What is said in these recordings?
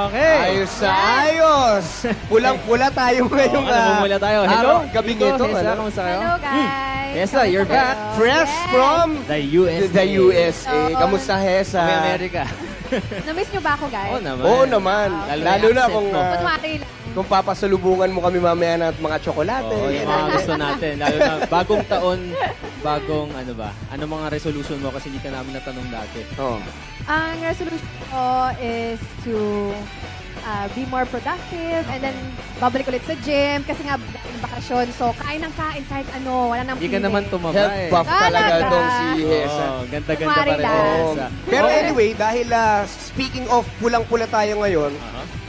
Okay. Ayos na ayos. Pulang-pula tayo ngayong namumula tayo. Hello, gabing Nico, ito. Hesa, kamusta kayo? Hello guys! Yes, sir, you're back. Fresh from The USA. the USA. Oo. Kamusta, Hesa? May Amerika. Na-miss nyo ba ako guys? Oo naman. Oo naman. Lalo Lalo yung na accent kung, mo. Kunwari lang. kung papasalubungan mo kami mamaya ng mga tsokolate. Oo, yung mga gusto natin. Lalo na bagong taon, bagong ano ba? Ano mga resolution mo kasi hindi ka namin natanong dati. Oo. Ang resolution ko is to be more productive and then babalik ulit sa gym kasi nga bakasyon. So, kain ng kain kahit ano. Wala nang Hindi ka naman tumaba Health eh. buff talaga Talaga? itong si Hesa. Oo, ganda-ganda pa Kumari rin. lang. Hesa. Pero Okay. anyway, dahil speaking of pulang-pula tayo ngayon,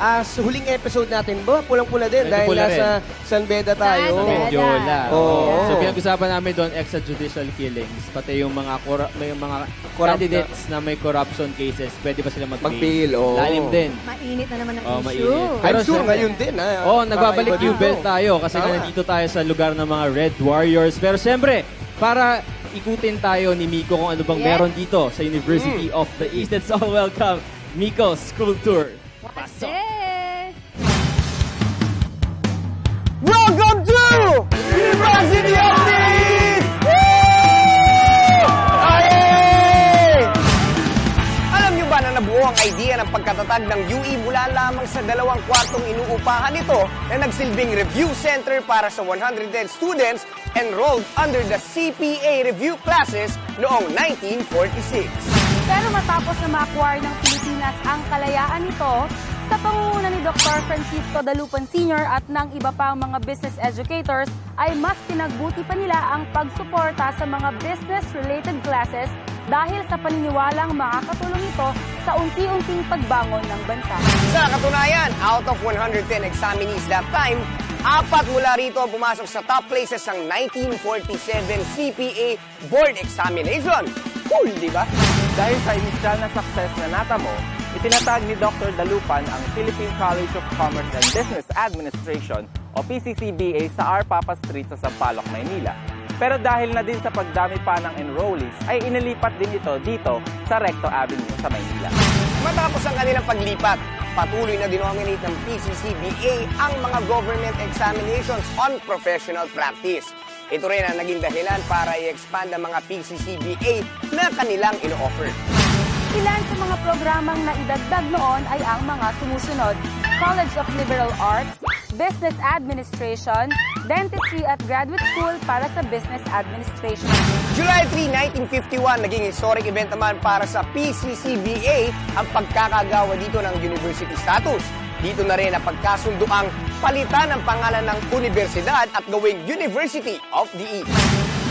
sa huling episode natin, pulang-pula din Medyo dahil pula nasa San Beda tayo. San Beda. Medyola. Oo. So pinag-usapan namin doon extrajudicial killings, pati yung mga may mga Corrupt candidates na may corruption cases, pwede ba sila mag-bail? Mag-bail, oo. Lalim din. Mainit na naman ang Oo, issue. mainit. I'm Pero sure syempre- ngayon din. Oh, nagbabalik Kakaiba yung belt dito. tayo kasi nga Tama. nandito tayo sa lugar ng mga Red Warriors. Pero siyempre, para ikutin tayo ni Miko kung ano bang Yes. meron dito sa University of the East. Let's all welcome Miko's School Tour. What's this? Welcome to University of the East! Alam niyo ba na nabuo ang idea ng pagkatatag ng UE mula lamang sa 2 kwartong inuupahan nito na nagsilbing review center para sa 110 students enrolled under the CPA review classes noong 1946. Pero matapos na ma-acquire ng Pilipinas ang kalayaan nito, sa pangunguna ni Dr. Francisco Dalupan Sr. at ng iba pang mga business educators, ay mas pinagbuti pa nila ang pagsuporta sa mga business-related classes dahil sa paniniwalang makakatulong ito sa unti-unting pagbangon ng bansa. Sa katunayan, out of 110 examinees that time, 4 mula rito ang pumasok sa top places ng 1947 CPA Board Examination. Cool, di ba? Dahil sa inisyal na success na natamo, itinatag ni Dr. Dalupan ang Philippine College of Commerce and Business Administration o PCCBA sa R. Papa Street sa Sampaloc, Maynila. Pero dahil na din sa pagdami pa ng enrollees, ay inilipat din ito dito sa Recto Avenue sa Maynila. Matapos ang kanilang paglipat, patuloy na dinominate ng PCCBA ang mga government examinations on professional practice. Ito rin ang naging dahilan para i-expand ang mga PCCBA na kanilang ino-offer. Ilan sa mga programang naidagdag noon ay ang mga sumusunod: College of Liberal Arts, Business Administration, Dentistry at Graduate School para sa Business Administration. July 3, 1951, naging historic event naman para sa PCCBA ang pagkakagawa dito ng university status. Dito na rin ang pagkasundo ang palitan ng pangalan ng universidad at gawing University of the East.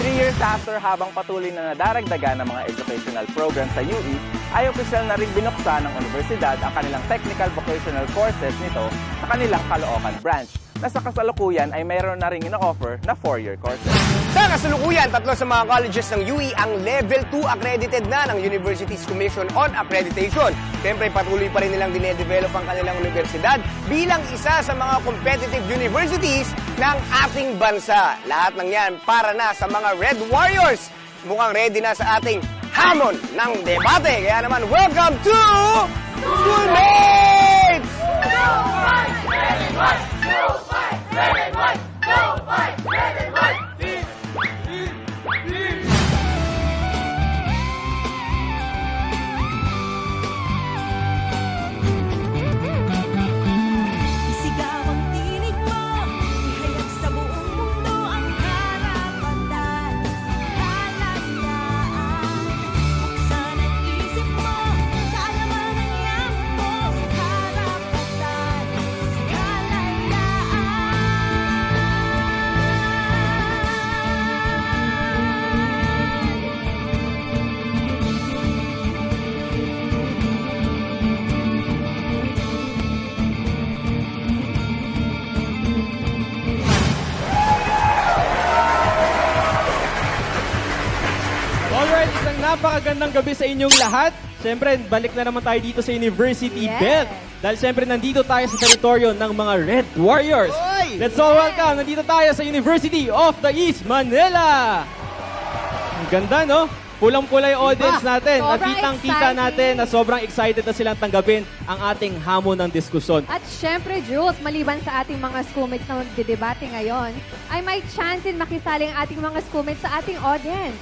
3 years after, habang patuloy na nadaragdagan ng mga educational program sa UE, ay opisyal na rin binuksan ng universidad ang kanilang technical vocational courses nito sa kanilang Caloocan branch, na sa kasalukuyan ay mayroon na rin ino-offer na 4-year courses. Sa kasalukuyan, 3 sa mga colleges ng UE ang Level 2 accredited na ng Universities Commission on Accreditation. Siyempre, patuloy pa rin nilang dinedevelop ang kanilang universidad bilang isa sa mga competitive universities ng ating bansa. Lahat ng yan para na sa mga Red Warriors. Mukhang ready na sa ating hamon ng debate. Kaya naman, welcome to Schoolmates! Isigaw ang tinig mo, ihayag sa buong mundo ang karapatan, kalayaan. Buksan ang isip mo, kaalaman ang yaman mo, karapatan, Alright, isang napakagandang gabi sa inyong lahat. Siyempre, balik na naman tayo dito sa University Yes. Belt. Dahil siyempre, nandito tayo sa teritoryo ng mga Red Warriors. Oy! Let's all welcome, nandito tayo sa University of the East, Manila. Ang ganda, no? Pulang-pula yung audience natin. Sobrang Nakitang-kita exciting. natin na sobrang excited na silang tanggapin ang ating hamon ng diskusyon. At syempre, Jules, maliban sa ating mga schoolmates na magdidebate ngayon, ay may chance din makisali ang ating mga schoolmates sa ating audience.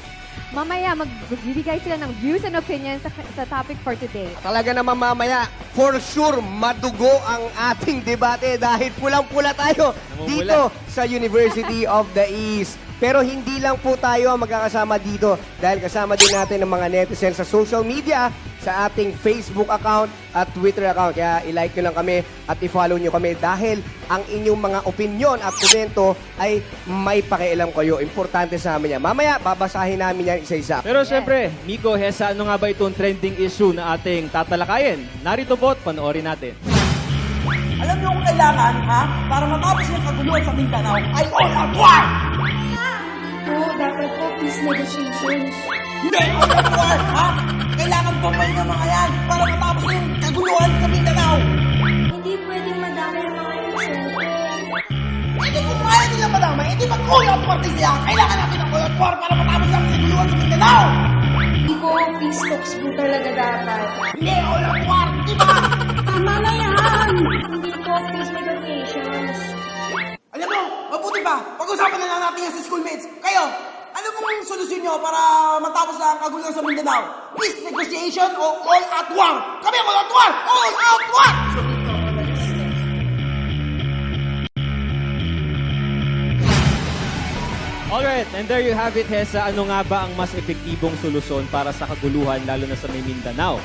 Mamaya, magbibigay sila ng views and opinions sa topic for today. Talaga naman mamaya, for sure, madugo ang ating debate dahil pulang-pula tayo Namumula. dito sa University of the East. Pero hindi lang po tayo ang magkakasama dito dahil kasama din natin ang mga netizens sa social media, sa ating Facebook account at Twitter account. Kaya i-like nyo lang kami at i-follow nyo kami dahil ang inyong mga opinion at komento ay may pakialam kayo. Importante sa amin yan. Mamaya, babasahin namin yan isa-isa. Pero syempre, Miko, Hesa, ano nga ba itong trending issue na ating tatalakayin? Narito po at panoorin natin. Alam niyo kung kailangan, ha? Para matapos yung kaguluhan sa Mindanao, ay all out war! Dapat po peace negotiations. Hindi, all out war, ha? Kailangan pumayin ng mga yan para matapos yung kaguluhan sa Mindanao. Hindi pwedeng madami ang mga insulto. Hindi kung kaya nila madamay, hindi mag-all out war din sila. Kailangan natin ng all out war para matapos ang kaguluhan sa Mindanao. Hindi po peace talks po talaga dapat. Hindi, all out war, di ba? Tama na yan! Hindi po peace negotiations. Alam mo, mabuti pa, pag-usapan na lang natin yan sa schoolmates. Kayo, ano pong solusyon nyo para matapos na ang kaguluhan sa Mindanao? Peace negotiation o all out war? Kami all out war! All out war! Alright, and there you have it, Hesa. Ano nga ba ang mas epektibong solusyon para sa kaguluhan, lalo na sa may Mindanao?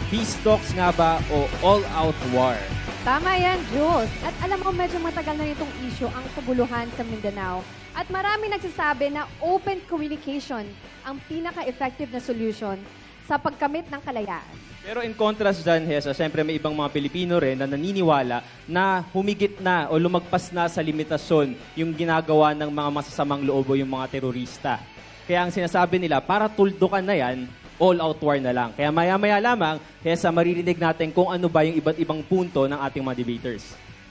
Peace talks nga ba o all-out war? Tama yan, Jules. At alam mo, medyo matagal na itong issue ang kaguluhan sa Mindanao. At marami nagsasabi na open communication ang pinaka-effective na solution sa pagkamit ng kalayaan. Pero in contrast dyan, Hesa, syempre may ibang mga Pilipino rin na naniniwala na humigit na o lumagpas na sa limitasyon yung ginagawa ng mga masasamang loob o yung mga terorista. Kaya ang sinasabi nila, para tuldukan na yan, all-out war na lang. Kaya maya-maya lamang, Hesa, maririnig natin kung ano ba yung iba't ibang punto ng ating mga debaters.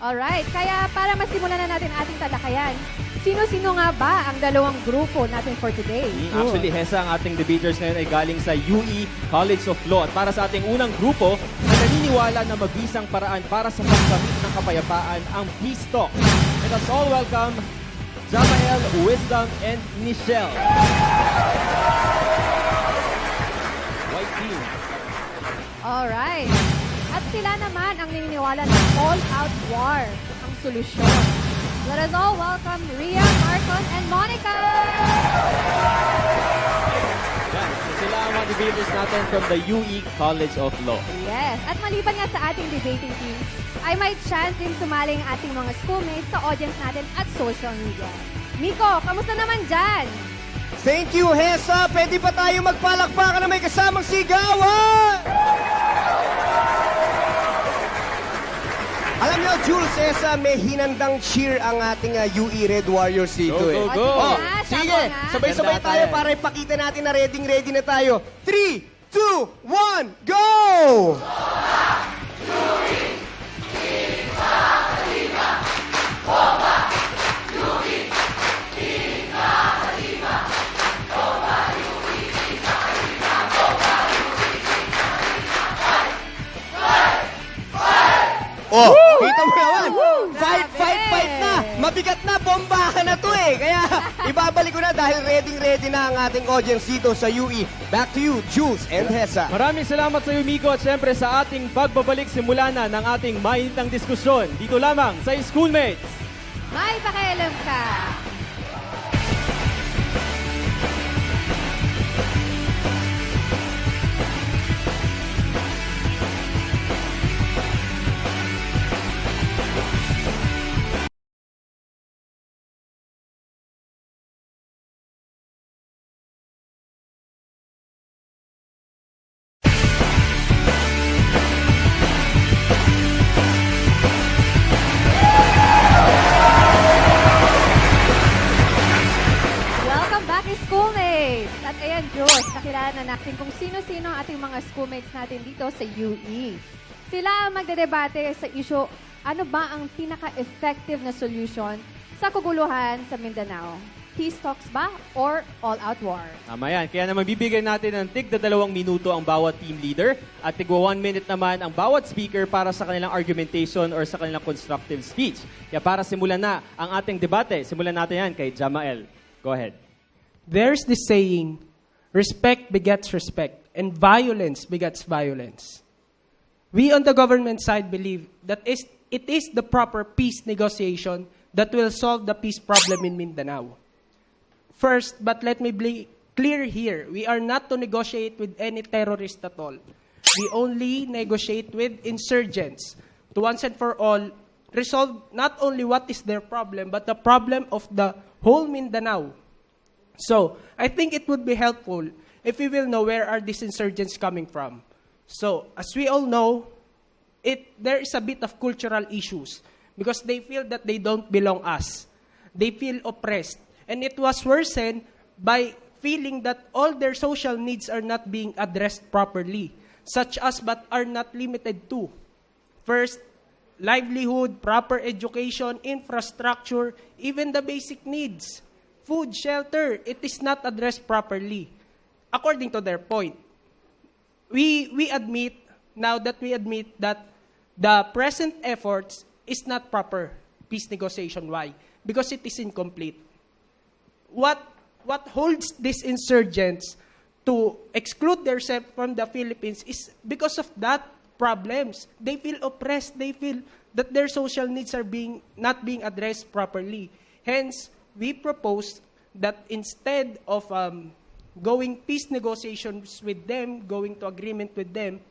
Alright, kaya para masimulan na natin ating talakayan, sino-sino nga ba ang dalawang grupo natin for today? Actually, Hesa, ang ating debaters ngayon ay galing sa UE College of Law. At para sa ating unang grupo, na naniniwala na mabisang paraan para sa pagkamit ng kapayapaan ang peace talk. Let us all welcome Jamael, Wisdom, and Nichelle. White team. Alright. At sila naman ang naniniwala na all-out war ang solusyon. Let us all welcome Ria, Marcon, and Monica! Yan. So sila ang mga debaters natin from the UE College of Law. Yes. At maliban nga sa ating debating team, ay may chance din sumali ang ating mga schoolmates sa audience natin at social media. Miko, kamusta naman dyan? Thank you, Hesa. Pwede pa tayo magpalakpakan na may kasamang sigawan? Alam niyo, Jules, Hesa, may hinandang cheer ang ating UE Red Warriors dito. Go, go, go. Oh, Sige, sige nga. sabay-sabay Ganda tayo tayo. para ipakita natin na ready na tayo. 3, 2, 1, go! Oh, kita mo naman. Fight, Grabe. fight, fight na. Mabigat na, bombahan na to eh. Kaya ibabalik ko na dahil ready na ang ating audience dito sa UE. Back to you, Jules and Hesa. Maraming salamat sa iyo, Miko, at syempre sa ating pagbabalik simula na ng ating mainitang diskusyon dito lamang sa Schoolmates. May pakialam ka. Welcome back, schoolmates! At ayan, Diyos, nakilala na natin kung sino-sino ang ating mga schoolmates natin dito sa UE. Sila ang magdedebate sa issue, ano ba ang pinaka-effective na solution sa kaguluhan sa Mindanao. Peace talks ba or all-out war? Tama yan. Kaya naman bibigyan natin ng tig 2 minuto ang bawat team leader at tig 1 minute naman ang bawat speaker para sa kanilang argumentation or sa kanilang constructive speech. Kaya para simulan na ang ating debate, simulan natin yan kay Jamael. Go ahead. There's this saying, respect begets respect, and violence begets violence. We on the government side believe that it is the proper peace negotiation that will solve the peace problem in Mindanao. First, but let me be clear here, we are not to negotiate with any terrorist at all. We only negotiate with insurgents to once and for all resolve not only what is their problem, but the problem of the whole Mindanao. So, I think it would be helpful if we will know where are these insurgents coming from. So, as we all know, there is a bit of cultural issues because they feel that they don't belong us. They feel oppressed. And it was worsened by feeling that all their social needs are not being addressed properly, such as but are not limited to. First, livelihood, proper education, infrastructure, even the basic needs. Food, shelter, it is not addressed properly. According to their point, we admit that the present efforts is not proper peace negotiation. Why? Because it is incomplete. What holds these insurgents to exclude themselves from the Philippines is because of that problems. They feel oppressed. They feel that their social needs are not being addressed properly. Hence, we propose that instead of going peace negotiations with them, going to agreement with them,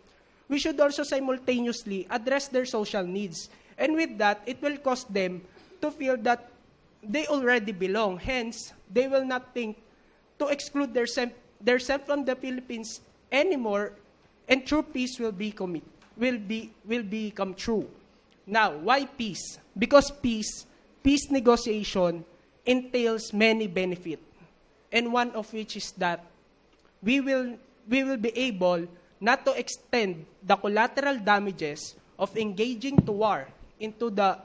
we should also simultaneously address their social needs. And with that, it will cause them to feel that they already belong. Hence, they will not think to exclude themselves from the Philippines anymore, and true peace will become true. Now, why peace? Because peace negotiation entails many benefits, and one of which is that we will be able not to extend the collateral damages of engaging to war into the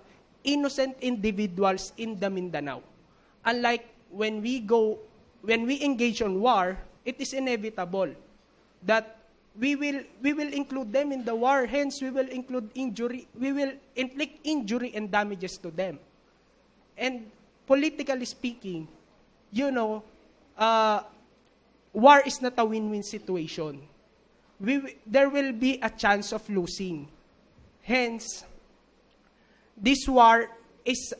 innocent individuals in the Mindanao. Unlike when we engage on war, it is inevitable that we will include them in the war. Hence, we will inflict injury and damages to them. And politically speaking, war is not a win-win situation. There will be a chance of losing. Hence, this war is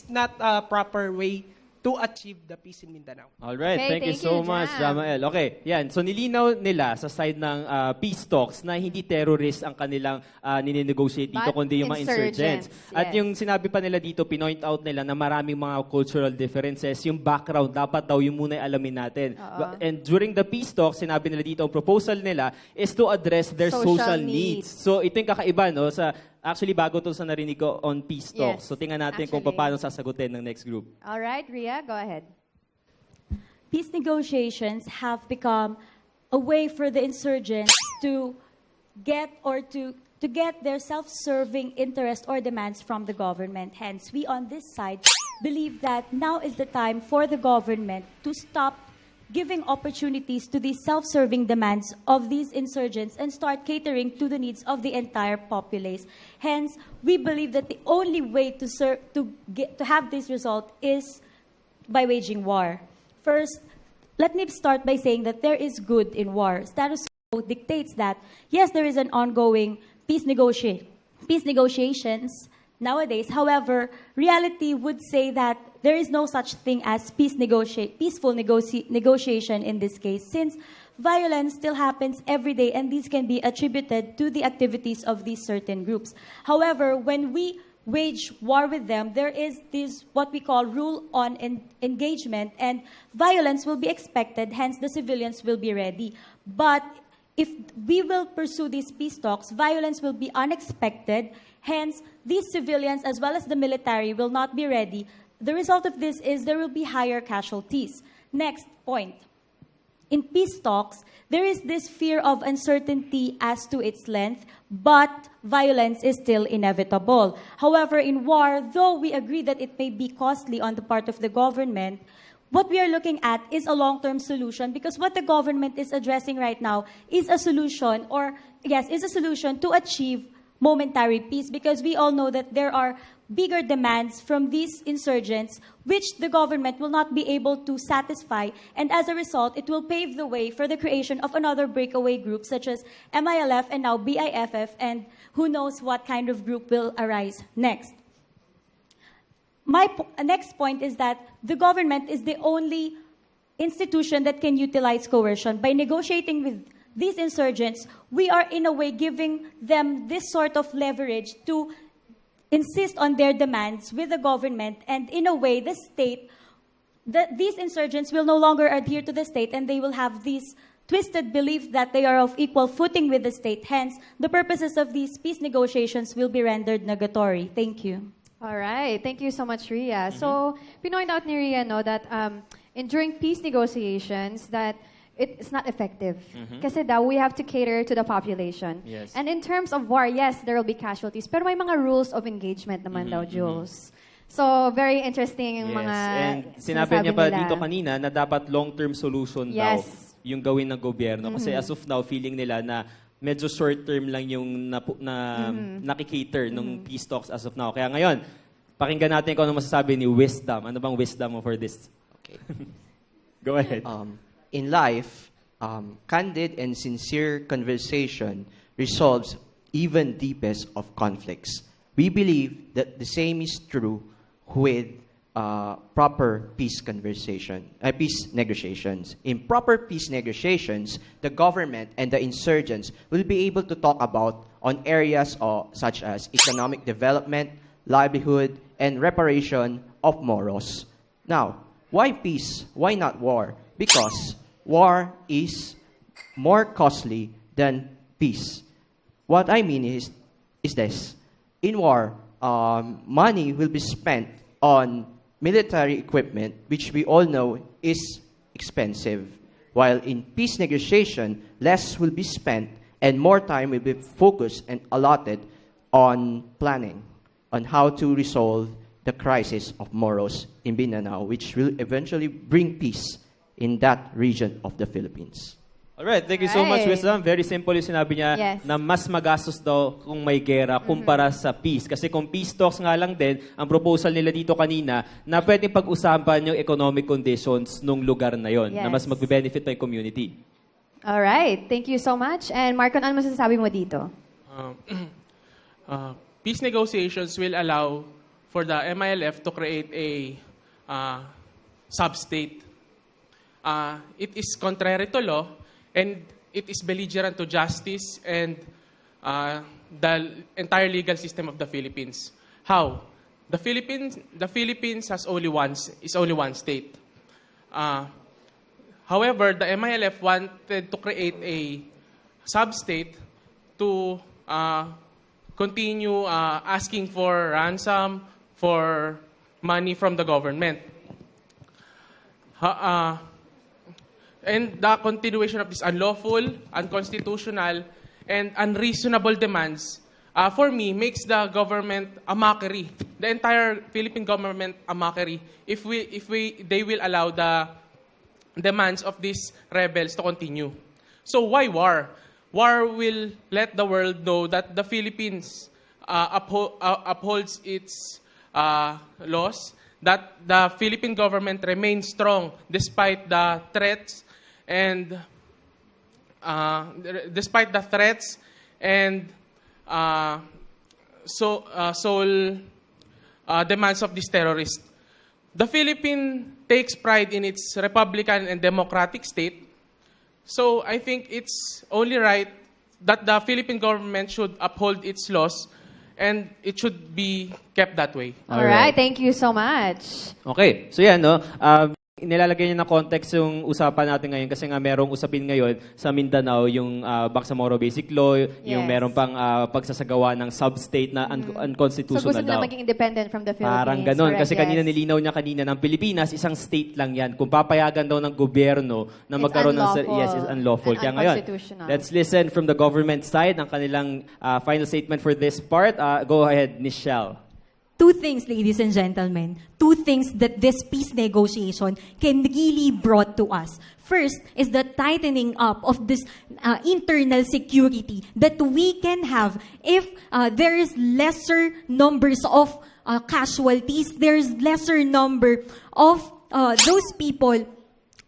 not a proper way to achieve the peace in Mindanao. All right, Okay, thank you thank so you, much, Jam. Jamael. Okay, yan. So nilinaw nila sa side ng peace talks na hindi terrorist ang kanilang nininegotiate dito, But kundi yung mga insurgents. insurgents, At yes. yung sinabi pa nila dito, pinoint out nila na maraming mga cultural differences. Yung background, dapat daw yung muna alamin natin. And during the peace talks, sinabi nila dito, ang proposal nila is to address their social needs. So ito yung kakaiba, no? Actually, bago to sa narinig ko on peace talks. Yes, So tingnan natin kung actually. paano sasagutin ng next group. All right, Ria, go ahead. Peace negotiations have become a way for the insurgents to get their self-serving interest or demands from the government. Hence, we on this side believe that now is the time for the government to stop giving opportunities to these self-serving demands of these insurgents and start catering to the needs of the entire populace. Hence, we believe that the only way to have this result is by waging war. First, let me start by saying that there is good in war. Status quo dictates that, yes, there is an ongoing peace negotiations nowadays. However, reality would say that there is no such thing as peaceful negotiation in this case, since violence still happens every day, and these can be attributed to the activities of these certain groups. However, when we wage war with them, there is this what we call rule on engagement, and violence will be expected, hence the civilians will be ready. But if we will pursue these peace talks, violence will be unexpected, hence these civilians as well as the military will not be ready. The result of this is there will be higher casualties. Next point. In peace talks, there is this fear of uncertainty as to its length, but violence is still inevitable. However, in war, though we agree that it may be costly on the part of the government, what we are looking at is a long-term solution, because what the government is addressing right now is a solution, to achieve momentary peace, because we all know that there are bigger demands from these insurgents which the government will not be able to satisfy, and as a result, it will pave the way for the creation of another breakaway group such as MILF and now BIFF, and who knows what kind of group will arise next. My next point is that the government is the only institution that can utilize coercion. By negotiating with these insurgents, we are in a way giving them this sort of leverage to insist on their demands with the government, and in a way, the state, these insurgents will no longer adhere to the state, and they will have these twisted belief that they are of equal footing with the state. Hence, the purposes of these peace negotiations will be rendered nugatory. Thank you. All right. Thank you so much, Ria. So, pinoint out ni Ria, no, that during peace negotiations, that it's not effective. Kasi daw, we have to cater to the population. Yes. And in terms of war, yes, there will be casualties. Pero may mga rules of engagement naman daw, Jules. So, very interesting yung mga And sinabi niya pa nila. dito kanina na dapat long-term solution daw Yes. yung gawin ng gobyerno. Kasi as of now, feeling nila na medyo short-term lang yung nakikater ng peace talks as of now. Kaya ngayon, pakinggan natin kung ano masasabi ni Wisdom. Ano bang wisdom mo for this? Okay. Go ahead. In life, candid and sincere conversation resolves even deepest of conflicts. We believe that the same is true with proper peace negotiations. In proper peace negotiations, the government and the insurgents will be able to talk about on areas such as economic development, livelihood, and reparation of Moros. Now, why peace? Why not war? Because war is more costly than peace. What I mean is this. In war, money will be spent on military equipment, which we all know is expensive. While in peace negotiation, less will be spent and more time will be focused and allotted on planning, on how to resolve the crisis of Moros in Mindanao, which will eventually bring peace in that region of the Philippines. Alright, thank you so much, Wisdom. Very simple yung sinabi niya Yes. na mas magastos daw kung may gera kumpara sa peace. Kasi kung peace talks nga lang din, ang proposal nila dito kanina, na pwedeng pag-usapan yung economic conditions nung lugar na yon, na mas Yes. magbe-benefit pa yung community. All right. Thank you so much. And Marcon, ano masasabi mo dito? Peace negotiations will allow for the MILF to create a sub-state. It is contrary to law, and it is belligerent to justice and the entire legal system of the Philippines. How? The Philippines is only one state. However, the MILF wanted to create a sub-state to continue asking for ransom, for money from the government. And the continuation of these unlawful, unconstitutional, and unreasonable demands, for me, makes the government a mockery. The entire Philippine government a mockery if they will allow the demands of these rebels to continue. So why war? War will let the world know that the Philippines upholds its laws, that the Philippine government remains strong despite the threats and demands of these terrorists. The Philippines takes pride in its republican and democratic state. So I think it's only right that the Philippine government should uphold its laws, and it should be kept that way. All right. Thank you so much. Okay, so yan, no? Nilalagay niya na context yung usapan natin ngayon kasi nga merong usapin ngayon sa Mindanao, yung Bangsamoro Basic Law, yung Yes. meron pang pagsasagawa ng sub-state na So unconstitutional gusto nila daw. maging independent from the Philippines. Parang ganon. Correct, Kasi kanina yes. nilinaw niya kanina ng Pilipinas, isang state lang yan. Kung papayagan daw ng gobyerno na It's magkaroon ng... unlawful Yes, it's unlawful. and Kaya ngayon, unconstitutional. let's listen from the government side ang kanilang final statement for this part. Go ahead, Nichelle. two things, ladies and gentlemen, two things that this peace negotiation can really brought to us. First is the tightening up of this internal security that we can have if there is lesser numbers of casualties, there's lesser number of those people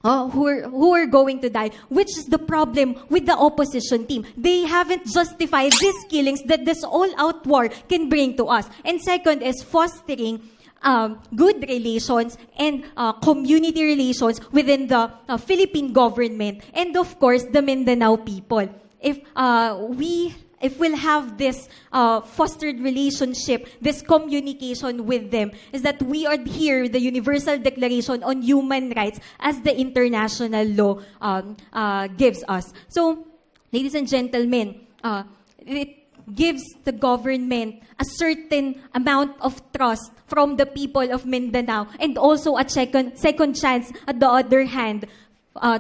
who are going to die, which is the problem with the opposition team. They haven't justified these killings that this all-out war can bring to us. And second is fostering good relations and community relations within the Philippine government and, of course, the Mindanao people. If we'll have this fostered relationship, this communication with them, is that we adhere the Universal Declaration on Human Rights as the international law gives us. So, ladies and gentlemen, it gives the government a certain amount of trust from the people of Mindanao and also a second chance, at the other hand,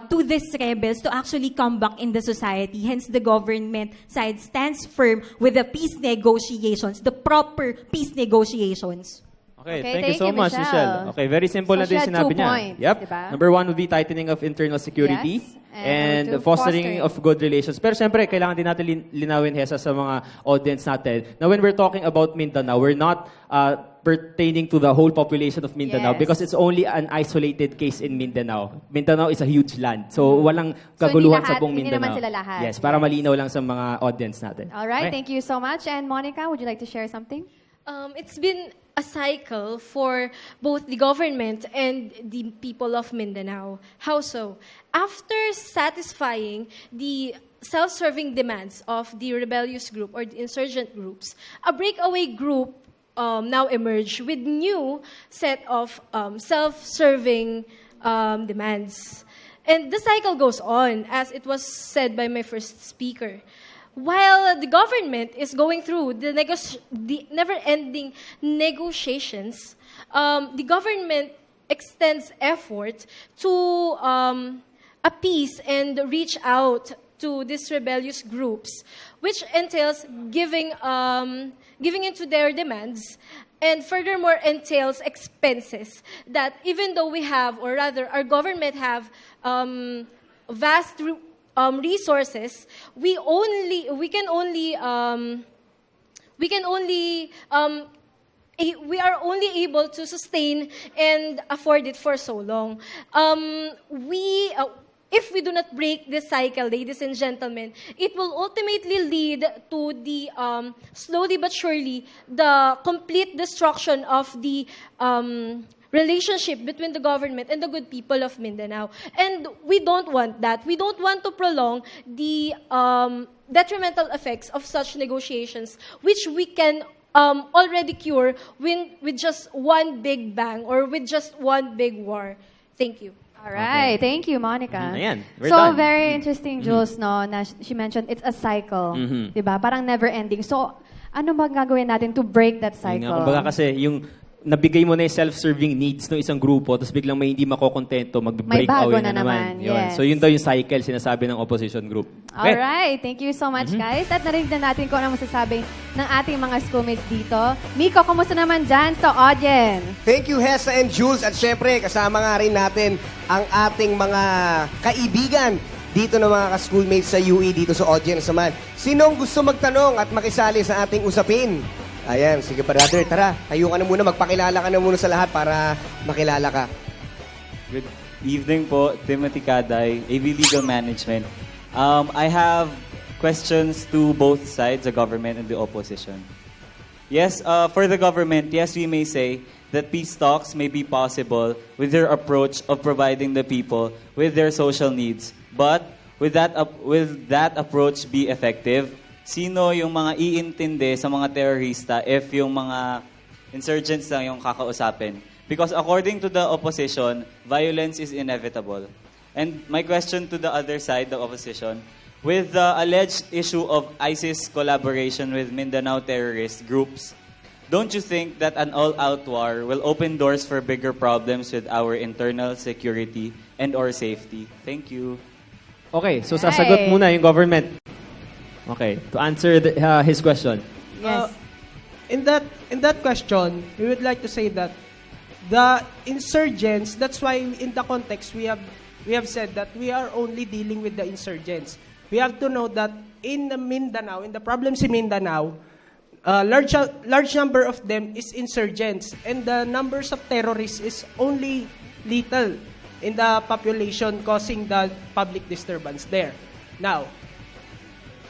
to these rebels to actually come back in the society. Hence, the government side stands firm with the peace negotiations, the proper peace negotiations. Okay, Okay, thank you so thank you, much, Michelle. Michelle. Okay, very simple So na din she had sinabi 2 niya. points, Yep. diba? Number 1 would be tightening of internal security. Yes. And And fostering fostering. of good relations. Pero siyempre, kailangan din natin linawin, Hesa, sa mga audience natin, na when we're talking about Mindanao, we're not pertaining to the whole population of Mindanao Yes. because it's only an isolated case in Mindanao. Mindanao is a huge land. So, walang So, kaguluhan hindi sa buong hindi Mindanao. naman sila lahat. Yes, para malinaw lang sa mga audience natin. All right, Okay? thank you so much. And Monica, would you like to share something? It's been a cycle for both the government and the people of Mindanao. How so? After satisfying the self-serving demands of the rebellious group or the insurgent groups, a breakaway group now emerged with new set of self-serving demands. And the cycle goes on, as it was said by my first speaker. While the government is going through the never-ending negotiations, the government extends effort to appease and reach out to these rebellious groups, which entails giving into their demands, and furthermore entails expenses that even though we have, or rather our government have vast resources, we are only able to sustain and afford it for so long. If we do not break this cycle, ladies and gentlemen, it will ultimately lead to the slowly but surely the complete destruction of the relationship between the government and the good people of Mindanao. And we don't want that. We don't want to prolong the detrimental effects of such negotiations, which we can already cure with just one big bang or with just one big war. Thank you. All right, thank you, Monica. Ayan, we're so, done. very interesting, Jules, no, na she mentioned it's a cycle. Diba? Parang never-ending. So, ano ba gagawin natin to break that Yun cycle? nga, kumbaga kasi yung nabigay mo na yung self-serving needs ng isang grupo, tapos biglang may hindi makokontento, mag-break May bago away na naman. naman, Yun. yes. So yun daw yung cycle sinasabi ng opposition group. Okay. Alright, thank you so much, guys. At narinig na natin kung ano masasabi ng ating mga schoolmates dito. Miko, kumusta naman dyan sa audience? Thank you, Hesa and Jules. At syempre, kasama nga rin natin ang ating mga kaibigan dito ng mga ka-schoolmates sa UE dito sa audience naman. Sinong gusto magtanong at makisali sa ating usapin? Ayan, sige brother, tara. Tayo ka na muna, magpakilala ka na muna sa lahat para makilala ka. Good evening po, Timothy Kaday, AV Legal Management. I have questions to both sides, the government and the opposition. Yes, for the government, yes, we may say that peace talks may be possible with their approach of providing the people with their social needs. But will that approach be effective? Sino yung mga iintindi sa mga terrorista if yung mga insurgents lang yung kakausapin? Because according to the opposition, violence is inevitable. And my question to the other side, the opposition, with the alleged issue of ISIS collaboration with Mindanao terrorist groups, don't you think that an all-out war will open doors for bigger problems with our internal security and or safety? Thank you. Okay, so sasagot muna yung government. Okay, to answer his question. Yes. in that question, we would like to say that the insurgents, that's why in the context we have said that we are only dealing with the insurgents. We have to know that in the Mindanao, in the problems in Mindanao, large number of them is insurgents, and the numbers of terrorists is only little in the population, causing the public disturbance there. Now,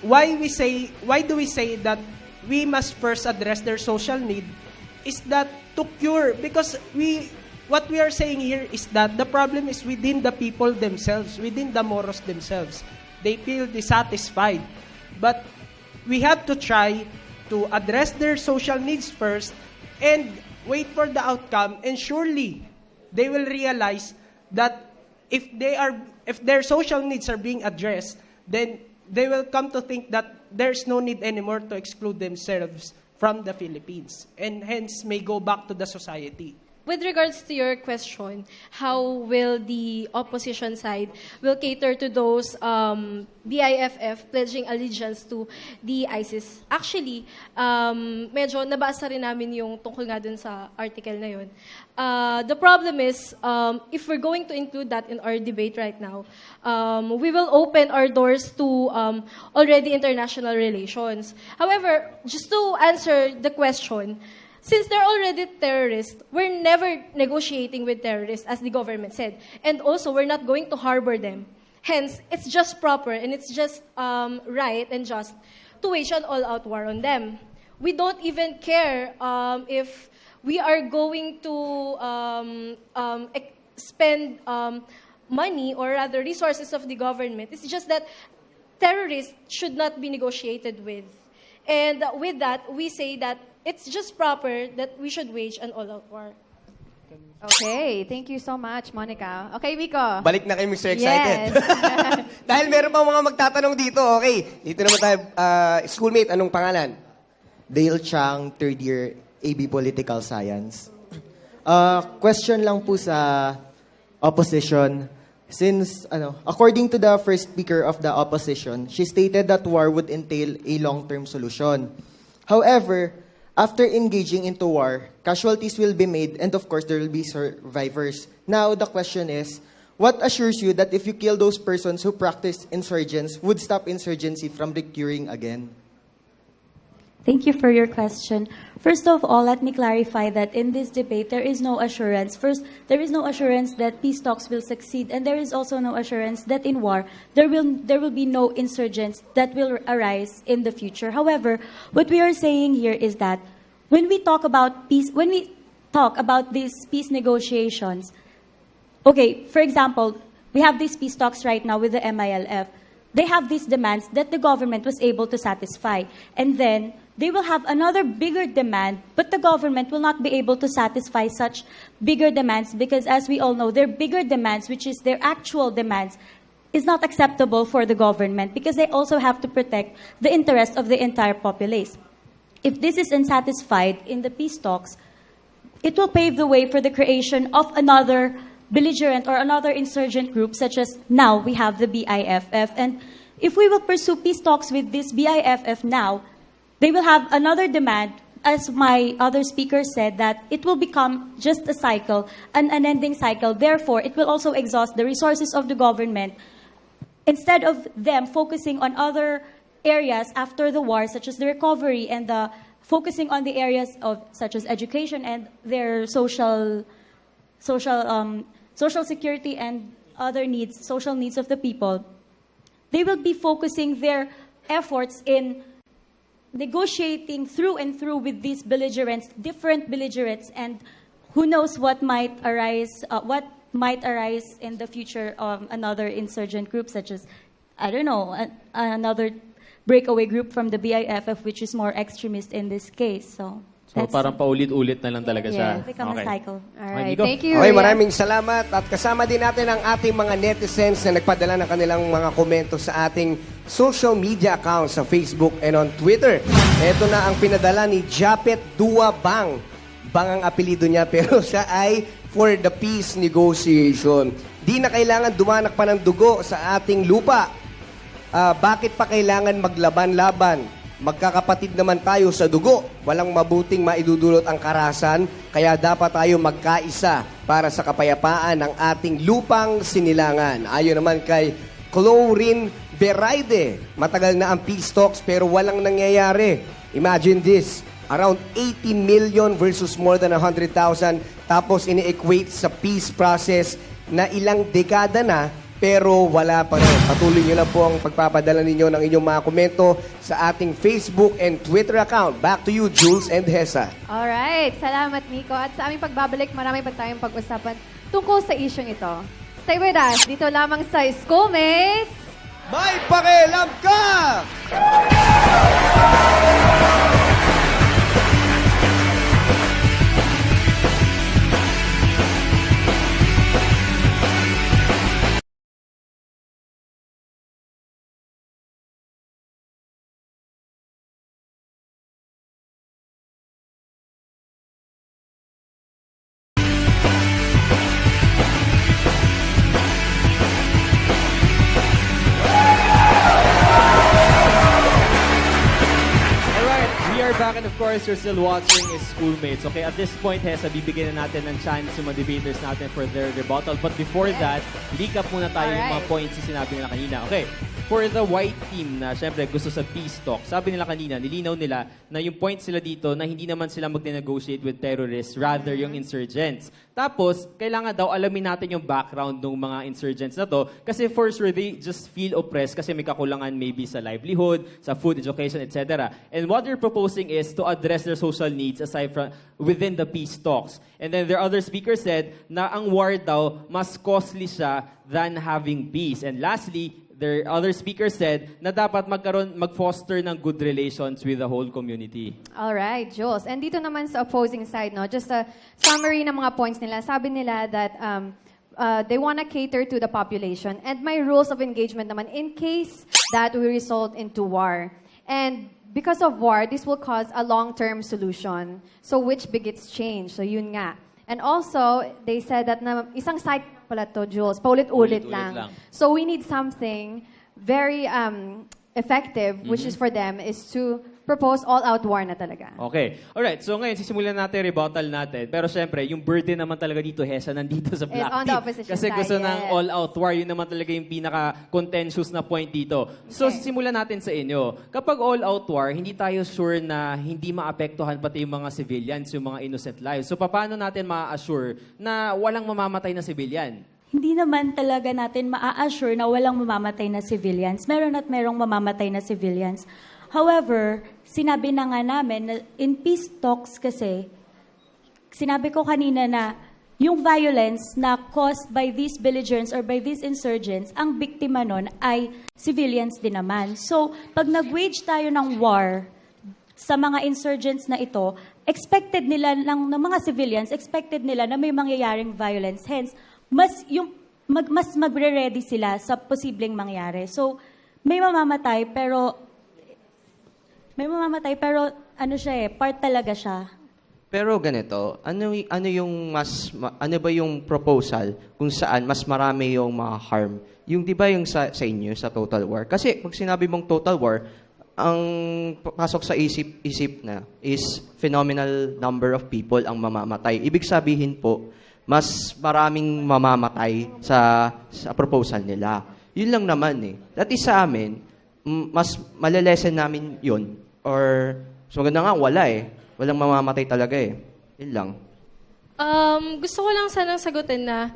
why do we say that we must first address their social need? Is that to cure, because what we are saying here is that the problem is within the people themselves, within the Moros themselves. They feel dissatisfied. But we have to try to address their social needs first and wait for the outcome, and surely they will realize that if their social needs are being addressed, then they will come to think that there's no need anymore to exclude themselves from the Philippines, and hence may go back to the society. With regards to your question, how will the opposition side will cater to those BIFF pledging allegiance to the ISIS? Actually, medyo nabasa rin namin yung tungkol nga dun sa article na yun. The problem is, if we're going to include that in our debate right now, we will open our doors to already international relations. However, just to answer the question, since they're already terrorists, we're never negotiating with terrorists, as the government said. And also, we're not going to harbor them. Hence, it's just proper and it's just right and just to wage an all-out war on them. We don't even care if we are going to spend money or rather resources of the government. It's just that terrorists should not be negotiated with. And with that, we say that it's just proper that we should wage an all-out war. Okay, thank you so much, Monica. Okay, Vico. Balik na kayo, Mr. Excited. Yes. Dahil meron pa mga magtatanong dito. Okay, dito naman tayo. Schoolmate, anong pangalan? Dale Chang, third year AB Political Science. Question lang po sa opposition. Since, according to the first speaker of the opposition, she stated that war would entail a long-term solution. However, after engaging into war, casualties will be made, and of course, there will be survivors. Now, the question is, what assures you that if you kill those persons who practice insurgents, would stop insurgency from recurring again? Thank you for your question. First of all, let me clarify that in this debate, there is no assurance. First, there is no assurance that peace talks will succeed, and there is also no assurance that in war, there will be no insurgents that will arise in the future. However, what we are saying here is that when we talk about peace, when we talk about these peace negotiations, okay, for example, we have these peace talks right now with the MILF. They have these demands that the government was able to satisfy, and then they will have another bigger demand, but the government will not be able to satisfy such bigger demands because, as we all know, their bigger demands, which is their actual demands, is not acceptable for the government because they also have to protect the interests of the entire populace. If this is unsatisfied in the peace talks, it will pave the way for the creation of another belligerent or another insurgent group, such as now we have the BIFF. And if we will pursue peace talks with this BIFF now, they will have another demand, as my other speaker said, that it will become just a cycle, an unending cycle. Therefore, it will also exhaust the resources of the government. Instead of them focusing on other areas after the war, such as the recovery and the focusing on the areas of such as education and their social security and other needs, social needs of the people, they will be focusing their efforts in negotiating through and through with these belligerents, different belligerents, and who knows what might arise in the future of another insurgent group, such as, I don't know, another breakaway group from the BIFF, which is more extremist in this case. So parang paulit-ulit na lang talaga siya. Yeah, become a cycle. All right, thank you. Okay, maraming salamat. At kasama din natin ang ating mga netizens na nagpadala ng kanilang mga komento sa ating social media accounts sa Facebook and on Twitter. Ito na ang pinadala ni Japet Dua Bang. Bang ang apelido niya, pero siya ay for the peace negotiation. Di na kailangan dumanak pa ng dugo sa ating lupa. Bakit pa kailangan maglaban-laban? Magkakapatid naman tayo sa dugo. Walang mabuting maidudulot ang karahasan, kaya dapat tayo magkaisa para sa kapayapaan ng ating lupang sinilangan. Ayon naman kay Clorin Beraide, matagal na ang peace talks pero walang nangyayari. Imagine this, around 80 million versus more than 100,000, tapos ini-equate sa peace process na ilang dekada na, pero wala pa rin. Patuloy nyo lang po ang pagpapadala ninyo ng inyong mga komento sa ating Facebook and Twitter account. Back to you, Jules and Hesa. Alright, salamat Nico. At sa aming pagbabalik, marami pa tayong pag-usapan tungkol sa isyong ito. Stay with us, dito lamang sa Schoolmates. May pakialam ka! Back, and of course, you're still watching is Schoolmates. Okay, at this point, Hesa, bibigyan na natin ng chance yung mga debaters natin for their rebuttal. But before that, recap muna tayo yung mga points na sinabi nila kanina. Okay, for the white team na syempre gusto sa peace talk, sabi nila kanina, nilinaw nila na yung point sila dito na hindi naman sila mag-negotiate with terrorists, rather yung insurgents. Tapos, kailangan daw alamin natin yung background ng mga insurgents na to kasi for sure, they just feel oppressed kasi may kakulangan maybe sa livelihood, sa food, education, etc. And what they're proposing is to address their social needs aside from within the peace talks. And then their other speaker said na ang war daw mas costly siya than having peace. And lastly, their other speaker said na dapat mag-foster ng good relations with the whole community. Alright, Jules. And dito naman sa opposing side, no, just a summary ng mga points nila. Sabi nila that they want to cater to the population. And may rules of engagement naman in case that we result into war. And because of war, this will cause a long-term solution. So which begets change. So yun nga. And also, they said that na isang cycle pala to, Jules. Paulit-ulit lang. So we need something very effective, which is for them, is to propose all-out war na talaga. Okay. Alright, so ngayon, sisimulan natin rebuttal natin. Pero syempre, yung burden naman talaga dito, Hesa, nandito sa Black on the Team. opposition Kasi side, gusto ng yes. all-out war, yun naman talaga yung pinaka-contentious na point dito. So, sisimulan natin sa inyo. Kapag all-out war, hindi tayo sure na hindi maapektuhan pati yung mga civilians, yung mga innocent lives. So, paano natin ma-assure na walang mamamatay na civilian? Hindi naman talaga natin maa-assure na walang mamamatay na civilians. Meron at merong mamamatay na civilians. However, sinabi na nga namin na in peace talks kasi, sinabi ko kanina na yung violence na caused by these belligerents or by these insurgents, ang biktima nun ay civilians din naman. So, pag nag-wage tayo ng war sa mga insurgents na ito, expected nila ng mga civilians, expected nila na may mangyayaring violence. Hence, mas magre-ready sila sa posibleng mangyari. So, may mamamatay pero ano siya part talaga siya. Pero ganito, ano ba yung proposal kung saan mas marami yung mga harm? Yung 'di ba yung sa inyo sa total war? Kasi pag sinabi mong total war, ang pasok sa isip na is phenomenal number of people ang mamamatay. Ibig sabihin po, mas maraming mamamatay sa proposal nila. Yun lang naman eh. At sa amin, mas malalesen namin yun. Or, so maganda nga, wala eh. Walang mamamatay talaga eh. Yun lang. Gusto ko lang sanang sagutin na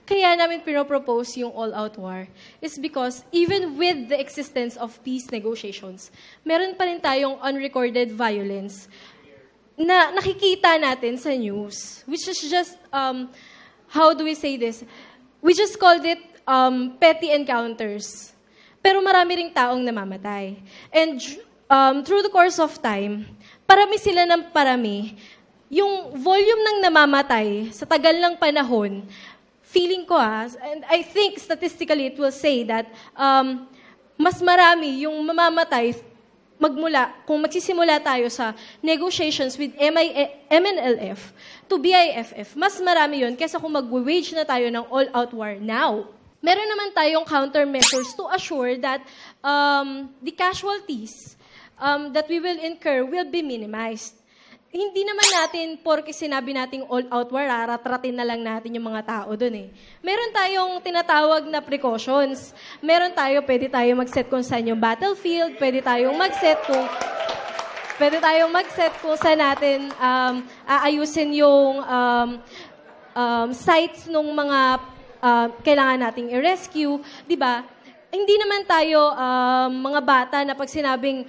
kaya namin pinopropose yung all-out war is because even with the existence of peace negotiations, meron pa rin tayong unrecorded violence na nakikita natin sa news, which is just, how do we say this? We just called it petty encounters. Pero marami ring taong namamatay. And through the course of time, parami sila ng parami. Yung volume ng namamatay sa tagal ng panahon, feeling ko and I think statistically it will say that mas marami yung mamamatay kung magsisimula tayo sa negotiations with MNLF to BIFF, mas marami yun kesa kung mag-wage na tayo ng all-out war now. meron naman tayong countermeasures to assure that the casualties that we will incur will be minimized. Hindi naman natin, porke sinabi nating all-out war, raratratin na lang natin yung mga tao dun eh. Meron tayong tinatawag na precautions. Pwede tayo mag-set kung saan yung battlefield, pwede tayong mag-set kung saan natin aayusin yung sites ng mga kailangan nating i-rescue, di ba? Hindi naman tayo mga bata na pag sinabing,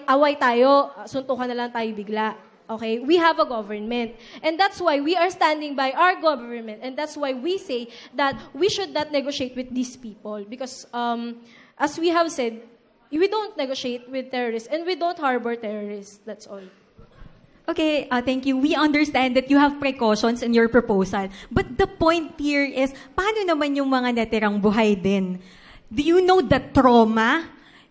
away tayo, suntukan na lang tayo bigla. Okay? We have a government. And that's why we are standing by our government. And that's why we say that we should not negotiate with these people. Because as we have said, we don't negotiate with terrorists and we don't harbor terrorists. That's all. Okay, thank you. We understand that you have precautions in your proposal. But the point here is, paano naman yung mga natirang buhay din? Do you know the trauma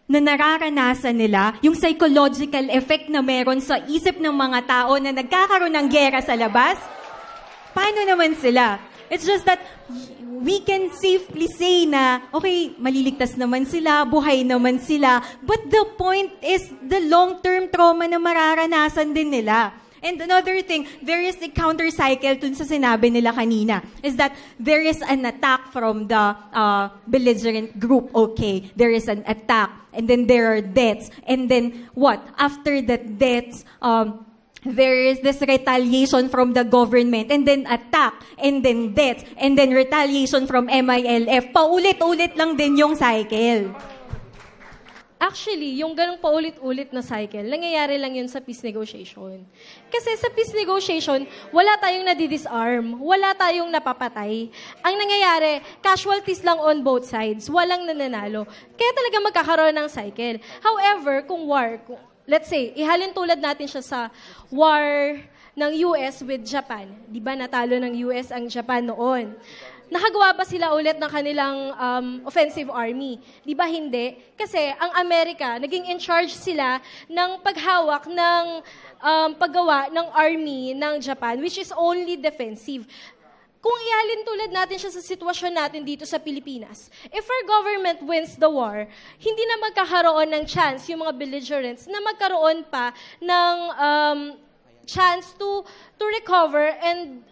na nararanasan nila, yung psychological effect na meron sa isip ng mga tao na nagkakaroon ng gera sa labas? Paano naman sila? It's just that we can safely say na, okay, maliligtas naman sila, buhay naman sila, but the point is the long-term trauma na mararanasan din nila. And another thing, there is a counter-cycle dun sa sinabi nila kanina, is that there is an attack from the belligerent group, okay, there is an attack, and then there are deaths, and then what? After the deaths, there is this retaliation from the government, and then attack, and then deaths, and then retaliation from MILF. Paulit-ulit lang din yung cycle. Actually, yung ganong paulit-ulit na cycle, nangyayari lang yun sa peace negotiation. Kasi sa peace negotiation, wala tayong nadidisarm, wala tayong napapatay. Ang nangyayari, casualties lang on both sides, walang nananalo. Kaya talaga magkakaroon ng cycle. However, kung let's say, ihalin tulad natin siya sa war ng US with Japan. Di ba natalo ng US ang Japan noon? Nakagawa ba sila ulit ng kanilang offensive army? Di ba hindi? Kasi ang Amerika, naging in charge sila ng paghawak ng paggawa ng army ng Japan, which is only defensive. Kung ihalin tulad natin siya sa sitwasyon natin dito sa Pilipinas, if our government wins the war, hindi na magkakaroon ng chance yung mga belligerents na magkaroon pa ng chance to recover and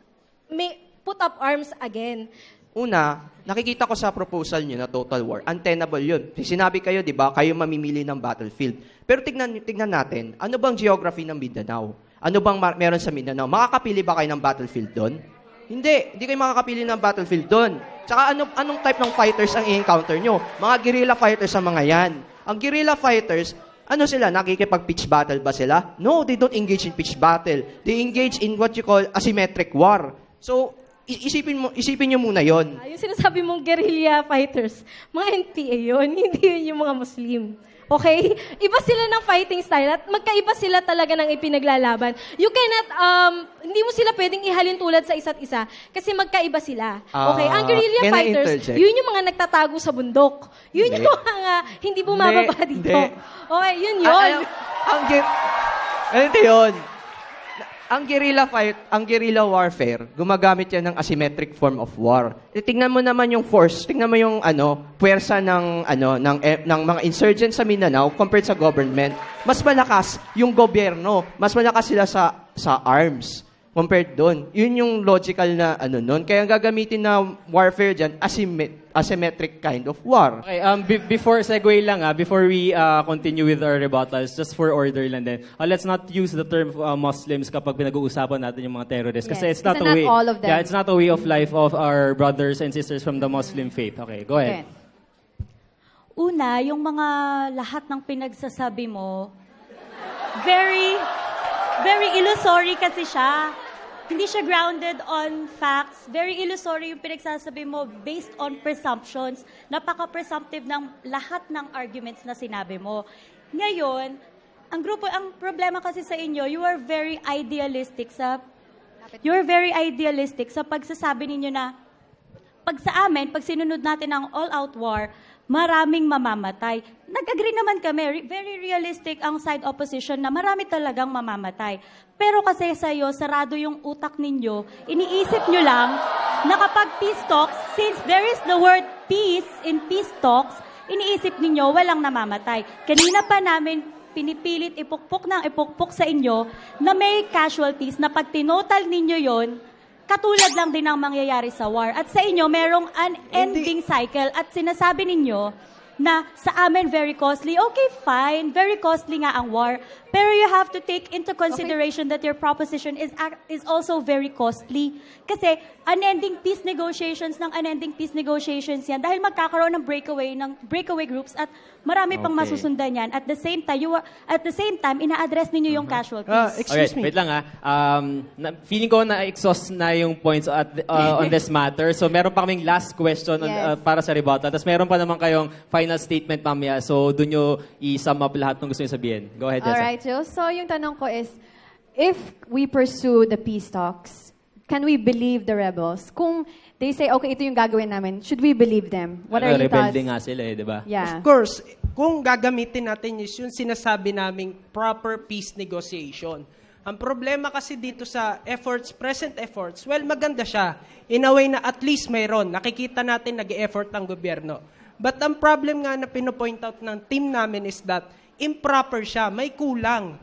put up arms again. Una, nakikita ko sa proposal nyo na total war, untenable yun. Sinabi kayo, di ba, kayo mamimili ng battlefield. Pero tignan natin, ano bang geography ng Mindanao? Ano bang meron sa Mindanao? Makakapili ba kayo ng battlefield doon? Hindi kayo makakapili ng battlefield doon. Tsaka anong type ng fighters ang i-encounter nyo? Mga guerrilla fighters ang mga yan. Ang guerrilla fighters, ano sila? Nakikipag-pitch battle ba sila? No, they don't engage in pitch battle. They engage in what you call asymmetric war. So, isipin nyo muna yon. Yung sinasabi mong guerrilla fighters, mga NPA yun, hindi yun yung mga Muslim. Okay? Iba sila ng fighting style at magkaiba sila talaga ng ipinaglalaban. You cannot, hindi mo sila pwedeng ihalin tulad sa isa't isa kasi magkaiba sila. Okay? Ang guerrilla fighters, yun yung mga nagtatago sa bundok. Yun yung mga hindi bumababa dito. Okay, yun. Ganito yun. Ang guerrilla warfare, gumagamit yan ng asymmetric form of war. Tingnan mo naman yung force, tingnan mo yung puwersa ng mga insurgents sa Mindanao compared sa government. Mas malakas yung gobyerno, mas malakas sila sa arms compared doon. Yun yung logical na noon. Kaya gagamitin na warfare dyan, asymmetric kind of war. Okay, before segue lang before we continue with our rebuttals, just for order lang din. Let's not use the term Muslims kapag pinag-uusapan natin yung mga terrorists kasi it's not a way. All of them. Yeah, it's not a way of life of our brothers and sisters from the Muslim faith. Okay, go ahead. Una, yung mga lahat ng pinagsasabi mo, very illusory kasi siya. Hindi siya grounded on facts. Very illusory yung pinagsasabi mo based on presumptions. Napaka-presumptive ng lahat ng arguments na sinabi mo. Ngayon, ang problema kasi sa inyo, you are very idealistic sa pagsasabi ninyo na pag sa amin, pag sinunod natin ang all-out war, maraming mamamatay. nag-agree naman kami, very realistic ang side opposition na marami talagang mamamatay. Pero kasi sa'yo, sarado yung utak ninyo, iniisip nyo lang na kapag peace talks, since there is the word peace in peace talks, iniisip ninyo walang namamatay. Kanina pa namin pinipilit ipukpok sa inyo na may casualties na pag tinotal ninyo yon, katulad lang din ang mangyayari sa war. At sa inyo, merong unending cycle at sinasabi ninyo na sa amin very costly. Okay, fine. Very costly nga ang war. Pero you have to take into consideration that your proposition is also very costly. Kasi unending peace negotiations yan dahil magkakaroon ng breakaway groups at marami pang masusundan yan. At the same time, ina-address ninyo yung casualties. Excuse me. Wait lang feeling ko na-exhaust na yung points on this matter. So meron pa kaming last question para sa rebuttal. Tapos meron pa naman kayong final statement mamaya. So doon nyo i-sum up lahat ng gusto nyo sabihin. Go ahead, Jessa. Alright, Jill. So yung tanong ko is, if we pursue the peace talks, can we believe the rebels? Kung they say, okay, ito yung gagawin namin, should we believe them? What are your thoughts? Rebelde nga sila di ba? Yeah. Of course, kung gagamitin natin yung sinasabi naming proper peace negotiation. Ang problema kasi dito sa present efforts, well, maganda siya. In a way na at least mayroon. Nakikita natin nag-e-effort ang gobyerno. But ang problem nga na pinopoint out ng team namin is that improper siya. May kulang.